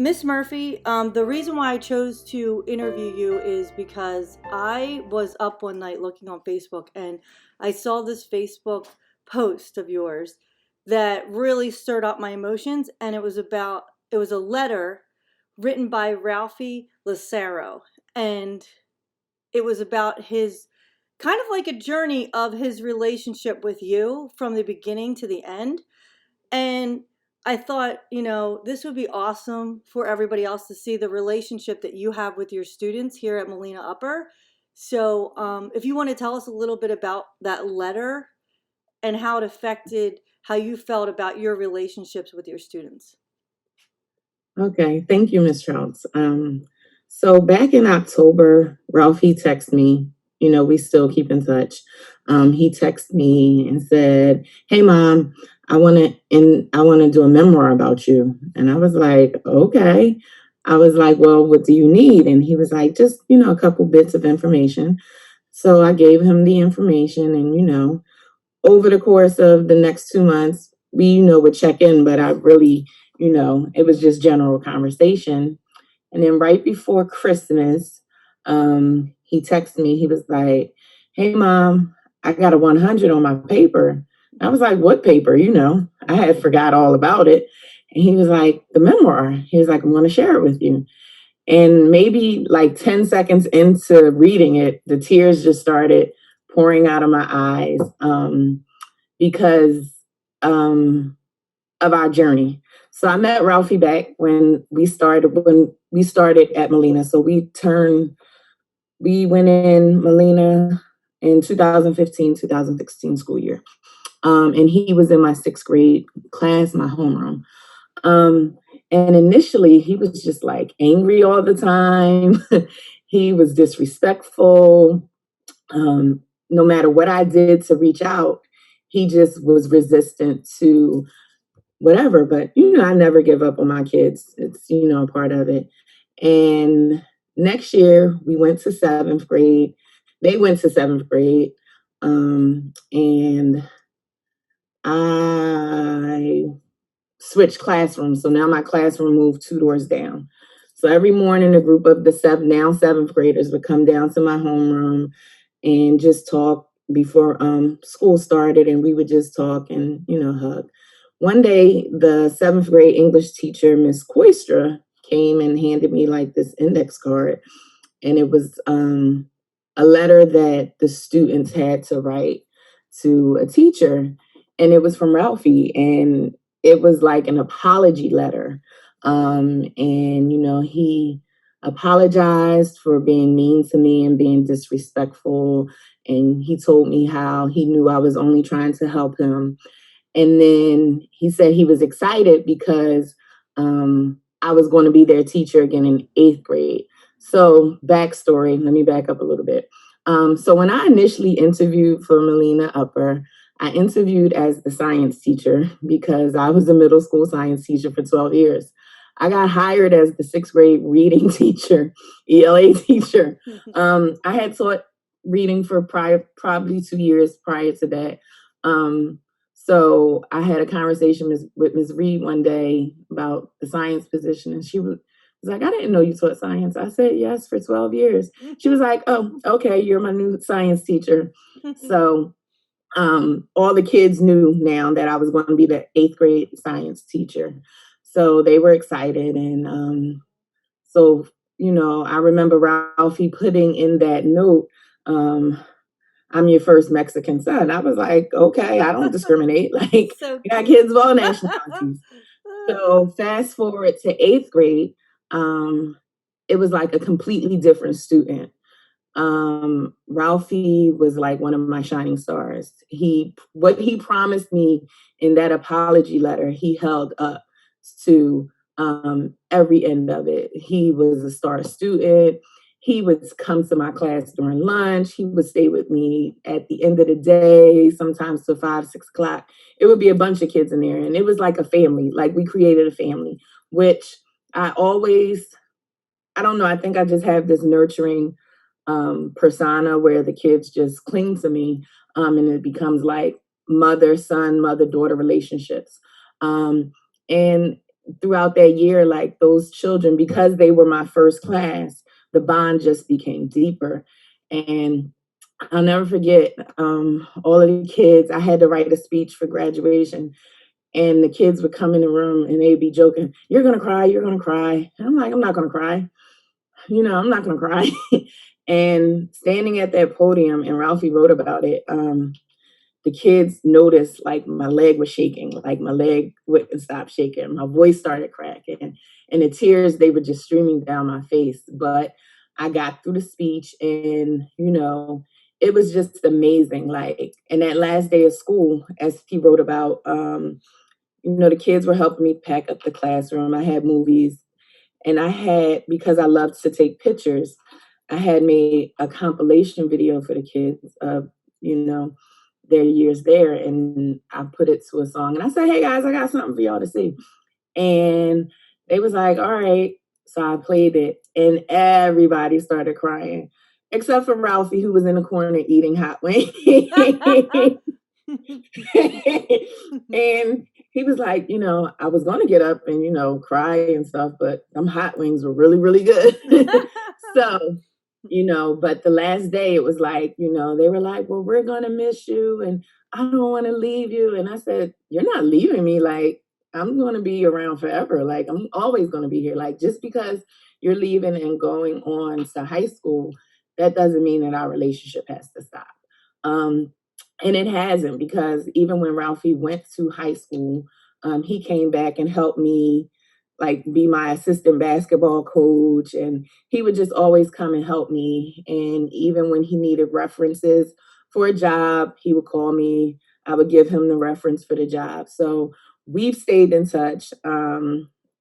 Miss Murphy, the reason why I chose to interview you is because I was up one night looking on Facebook and I saw this Facebook post of yours that really stirred up my emotions. And it was a letter written by Ralfi Lacero. And it was about his kind of like a journey of his relationship with you from the beginning to the end. And I thought, this would be awesome for everybody else to see the relationship that you have with your students here at Molina Upper. So, if you want to tell us a little bit about that letter and how it affected how you felt about your relationships with your students. Okay, thank you, Ms. Trout. So back in October, Ralphie texted me. We still keep in touch. He texted me and said, "Hey, Mom, I want to do a memoir about you." And I was like, "Okay." I was like, "Well, what do you need?" And he was like, "Just a couple bits of information." So I gave him the information, and over the course of the next 2 months, we, would check in, but I really, it was just general conversation. And then right before Christmas, he texted me. He was like, "Hey, Mom, I got a 100 on my paper." I was like, "What paper?" I had forgot all about it. And he was like, "The memoir." He was like, "I'm going to share it with you." And maybe like 10 seconds into reading it, the tears just started pouring out of my eyes because of our journey. So I met Ralphie back when we started at Molina. So we went in Molina in 2015, 2016 school year. And he was in my sixth grade class, my homeroom. And initially he was just like angry all the time. He was disrespectful. No matter what I did to reach out, he just was resistant to whatever. But I never give up on my kids. It's a part of it. And next year we went to seventh grade. They went to seventh grade. And I switched classrooms. So now my classroom moved 2 doors down. So every morning, a group of the now seventh graders would come down to my homeroom and just talk before school started, and we would just talk and hug. One day, the seventh grade English teacher, Miss Koistra, came and handed me like this index card, and it was a letter that the students had to write to a teacher, and it was from Ralphie, and it was like an apology letter. And he apologized for being mean to me and being disrespectful, and he told me how he knew I was only trying to help him. And then he said he was excited because I was going to be their teacher again in eighth grade. So, backstory, let me back up a little bit. So, when I initially interviewed for Molina Upper, I interviewed as the science teacher because I was a middle school science teacher for 12 years. I got hired as the sixth grade reading teacher, ELA teacher. I had taught reading for probably 2 years prior to that. So I had a conversation with Ms. Reed one day about the science position, and she was like, "I didn't know you taught science." I said, "Yes, for 12 years. She was like, "Oh, okay, you're my new science teacher." So all the kids knew now that I was going to be the eighth grade science teacher. So they were excited. And so, I remember Ralphie putting in that note, "I'm your first Mexican son." I was like, "Okay, I don't discriminate." Like, So I got kids of all nationalities. So fast forward to eighth grade, it was like a completely different student. Ralphie was like one of my shining stars. What he promised me in that apology letter, he held up to every end of it. He was a star student. He would come to my class during lunch. He would stay with me at the end of the day, sometimes till 5, 6 o'clock. It would be a bunch of kids in there, and it was like a family. Like, we created a family, which I don't know. I think I just have this nurturing persona where the kids just cling to me, and it becomes like mother son, mother daughter relationships. And throughout that year, like those children, because they were my first class, the bond just became deeper. And I'll never forget all of the kids. I had to write a speech for graduation, and the kids would come in the room and they'd be joking, "You're gonna cry, you're gonna cry." And I'm like, "I'm not gonna cry. I'm not gonna cry." And standing at that podium, and Ralphie wrote about it. The kids noticed like my leg was shaking, like my leg wouldn't stop shaking. My voice started cracking, and the tears, they were just streaming down my face. But I got through the speech, and it was just amazing. Like, and that last day of school, as he wrote about, the kids were helping me pack up the classroom. I had movies, and I had, because I loved to take pictures, I had made a compilation video for the kids of, you know, their years there, and I put it to a song. And I said, "Hey guys, I got something for y'all to see." And they was like, "All right." So I played it, and everybody started crying, except for Ralphie, who was in the corner eating hot wings. And he was like, "I was going to get up and, cry and stuff, but them hot wings were really, really good." So, but the last day it was like, they were like, "Well, we're going to miss you, and I don't want to leave you." And I said, "You're not leaving me. Like, I'm going to be around forever. Like, I'm always going to be here. Like, just because you're leaving and going on to high school, that doesn't mean that our relationship has to stop." Um, and it hasn't, because even when Ralphie went to high school, he came back and helped me, like, be my assistant basketball coach. And he would just always come and help me. And even when he needed references for a job, he would call me. I would give him the reference for the job. So we've stayed in touch.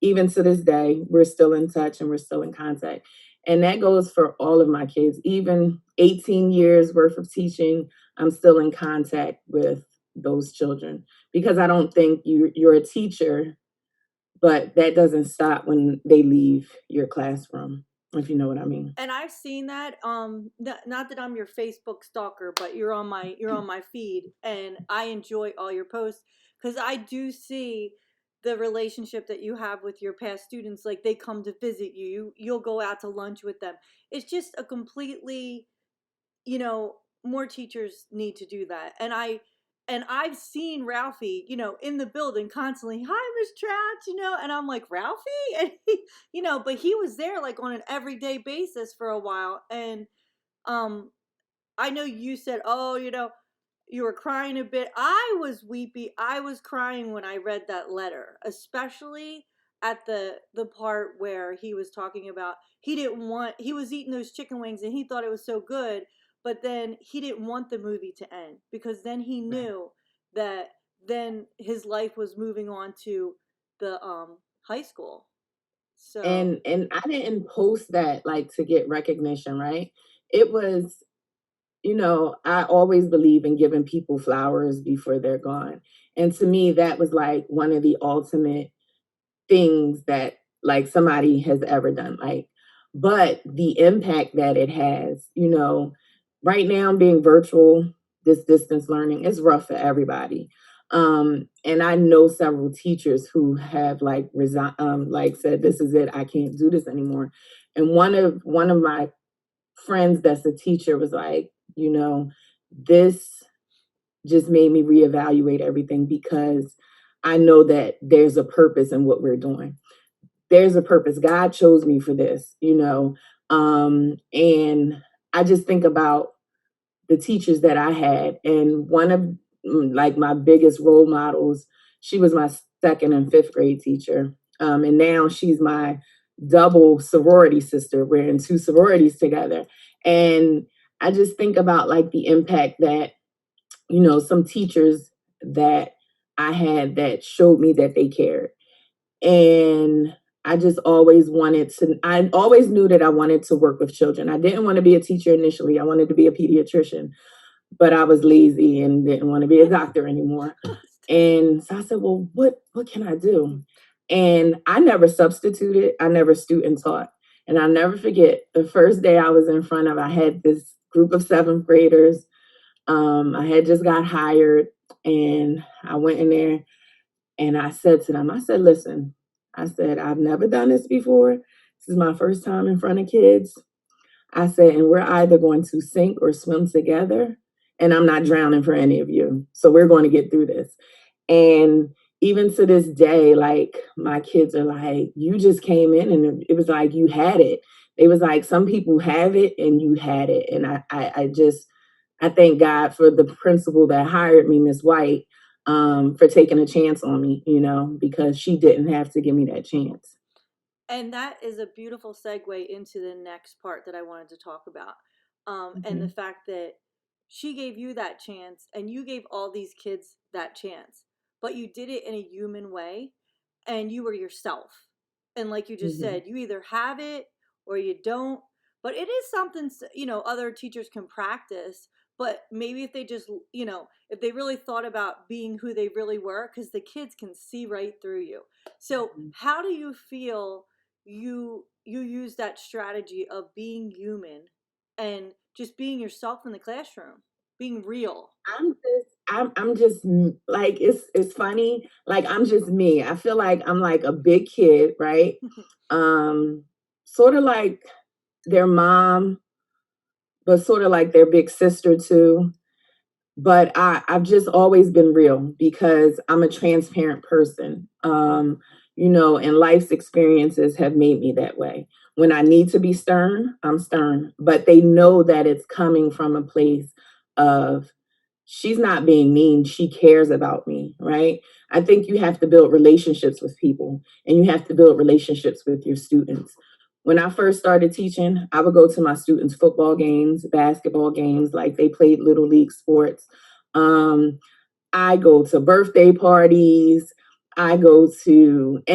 Even to this day, we're still in touch and we're still in contact. And that goes for all of my kids. Even 18 years worth of teaching, I'm still in contact with those children, because I don't think you're a teacher, but that doesn't stop when they leave your classroom, if you know what I mean. And I've seen that. Not that I'm your Facebook stalker, but you're on my feed, and I enjoy all your posts because I do see the relationship that you have with your past students. Like, they come to visit you. You'll go out to lunch with them. It's just a completely, more teachers need to do that. And I've seen Ralphie, in the building constantly. "Hi, Miss Trouts," and I'm like, "Ralphie?" And but he was there like on an everyday basis for a while. And um I know you said, "Oh, you were crying a bit." I was weepy. I was crying when I read that letter, especially at the part where he was talking about he was eating those chicken wings and he thought it was so good, but then he didn't want the movie to end because then he Right. knew that then his life was moving on to the high school. So, And I didn't post that like to get recognition, right? It was, I always believe in giving people flowers before they're gone. And to me, that was like one of the ultimate things that, like, somebody has ever done. Like, but the impact that it has, right now being virtual, this distance learning is rough for everybody. And I know several teachers who have like resigned, like said, "This is it, I can't do this anymore." And one of my friends that's a teacher was like, this just made me reevaluate everything, because I know that there's a purpose in what we're doing. There's a purpose. God chose me for this, and I just think about the teachers that I had, and one of like my biggest role models, she was my second and fifth grade teacher, and now she's my double sorority sister. We're in two sororities together, and I just think about like the impact that some teachers that I had that showed me that they cared. And I just always wanted to, I always knew that I wanted to work with children. I didn't want to be a teacher initially. I wanted to be a pediatrician, but I was lazy and didn't want to be a doctor anymore. And so I said, "Well, what can I do?" And I never substituted. I never student taught. And I'll never forget the first day I was in front of, I had this group of seventh graders. I had just got hired, and I went in there and I said to them, I said, "Listen, I said, I've never done this before. This is my first time in front of kids. I said, and we're either going to sink or swim together, and I'm not drowning for any of you. So we're going to get through this. And even to this day, like my kids are like, you just came in and it was like you had it. It was like some people have it and you had it. And I thank God for the principal that hired me, Miss White, for taking a chance on me, because she didn't have to give me that chance. And that is a beautiful segue into the next part that I wanted to talk about. And the Mhm. fact that she gave you that chance and you gave all these kids that chance, but you did it in a human way and you were yourself. And like you just Mhm. said, you either have it or you don't. But it is something, other teachers can practice. But maybe if they just, if they really thought about being who they really were, because the kids can see right through you. So, Mhm. how do you feel you use that strategy of being human and just being yourself in the classroom, being real? I'm just like it's funny. Like I'm just me. I feel like I'm like a big kid, right? Um, Sort of like their mom, but sort of like their big sister too. But I've just always been real because I'm a transparent person. And life's experiences have made me that way. When I need to be stern, I'm stern, but they know that it's coming from a place of she's not being mean. She cares about me, right? I think you have to build relationships with people and you have to build relationships with your students. When I first started teaching, I would go to my students' football games, basketball games, like they played little league sports. Um, I go to birthday parties. And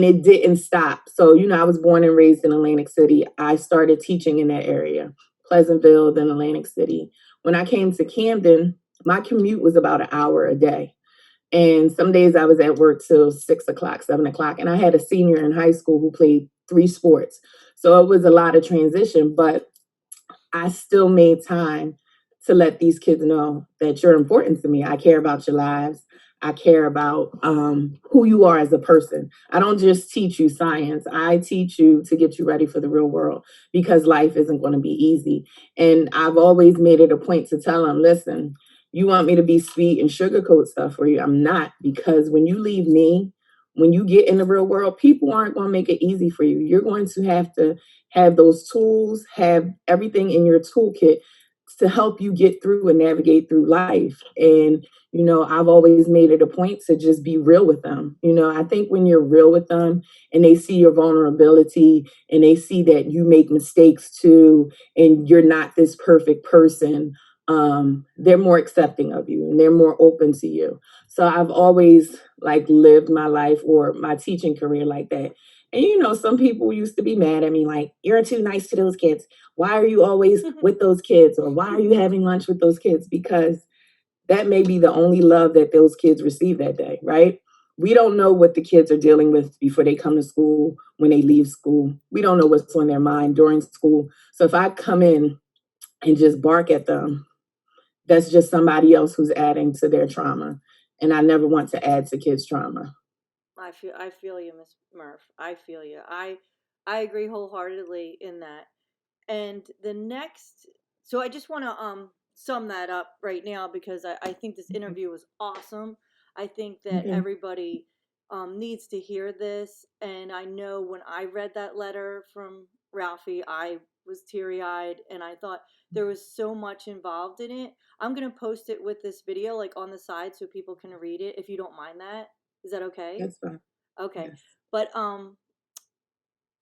it didn't stop. So, I was born and raised in Atlantic City. I started teaching in that area, Pleasantville, then Atlantic City. When I came to Camden, my commute was about an hour a day. And some days I was at work till 6 o'clock, 7 o'clock. And I had a senior in high school who played 3 sports. So it was a lot of transition, but I still made time to let these kids know that you're important to me. I care about your lives. I care about who you are as a person. I don't just teach you science. I teach you to get you ready for the real world because life isn't going to be easy. And I've always made it a point to tell them, listen, you want me to be sweet and sugarcoat stuff for you? I'm not, because when you leave me, when you get in the real world, people aren't going to make it easy for you. You're going to have those tools, have everything in your toolkit to help you get through and navigate through life. And, I've always made it a point to just be real with them. I think when you're real with them and they see your vulnerability and they see that you make mistakes too, and you're not this perfect person, they're more accepting of you and they're more open to you. So I've always like lived my life or my teaching career like that. And some people used to be mad at me, like, you're too nice to those kids. Why are you always with those kids? Or why are you having lunch with those kids? Because that may be the only love that those kids receive that day, right? We don't know what the kids are dealing with before they come to school, when they leave school. We don't know what's on their mind during school. So if I come in and just bark at them, that's just somebody else who's adding to their trauma. And I never want to add to kids' trauma. I feel you, Miss Murph. I feel you. I agree wholeheartedly in that. And the next, so I just want to sum that up right now because I think this interview was awesome. I think that Okay. everybody needs to hear this. And I know when I read that letter from Ralphie, I was teary eyed and I thought there was so much involved in it. I'm going to post it with this video like on the side so people can read it if you don't mind that. Is that okay? That's fine. Okay. Yes. But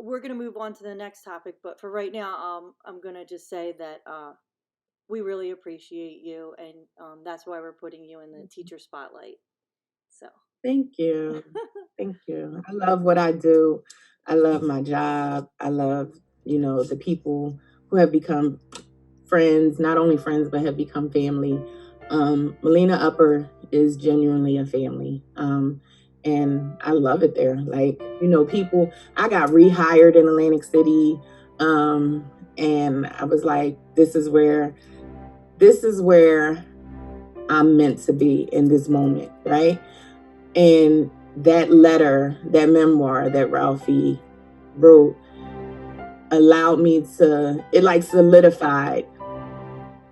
we're going to move on to the next topic, but for right now, I'm going to just say that we really appreciate you, and that's why we're putting you in the teacher spotlight. So, Thank you. Thank you. I love what I do. I love my job. I love, the people who have become friends, not only friends, but have become family. Melina Upper is genuinely a family. And I love it there. Like, people, I got rehired in Atlantic City. And I was like, this is where I'm meant to be in this moment, right? And that letter, that memoir that Ralfi wrote, allowed me to, it like solidified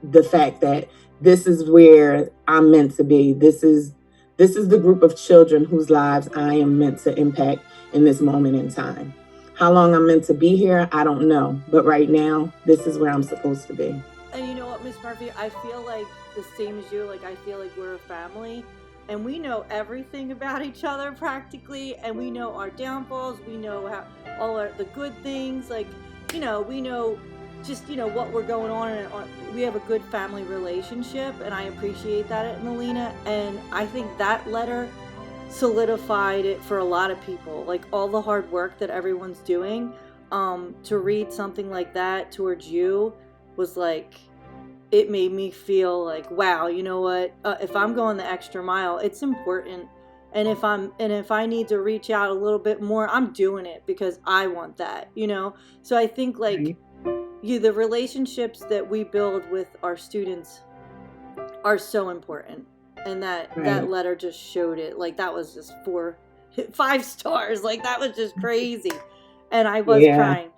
the fact that this is where I'm meant to be. This is the group of children whose lives I am meant to impact in this moment in time. How long I'm meant to be here, I don't know. But right now, this is where I'm supposed to be. And you know what, Miss Murphy, I feel like the same as you. Like, I feel like we're a family, and we know everything about each other practically, and we know our downfalls. We know how the good things. Like, we know just what we're going on, and we have a good family relationship, and I appreciate that at Melina. And I think that letter solidified it for a lot of people. Like, all the hard work that everyone's doing, to read something like that towards you was like, it made me feel like, wow, you know what, if I'm going the extra mile, it's important. And if I need to reach out a little bit more, I'm doing it because I want that. So I think, like, Right. the relationships that we build with our students are so important. And that Right. letter just showed it. Like, that was just 5 stars. Like, that was just crazy. And I was Yeah. crying.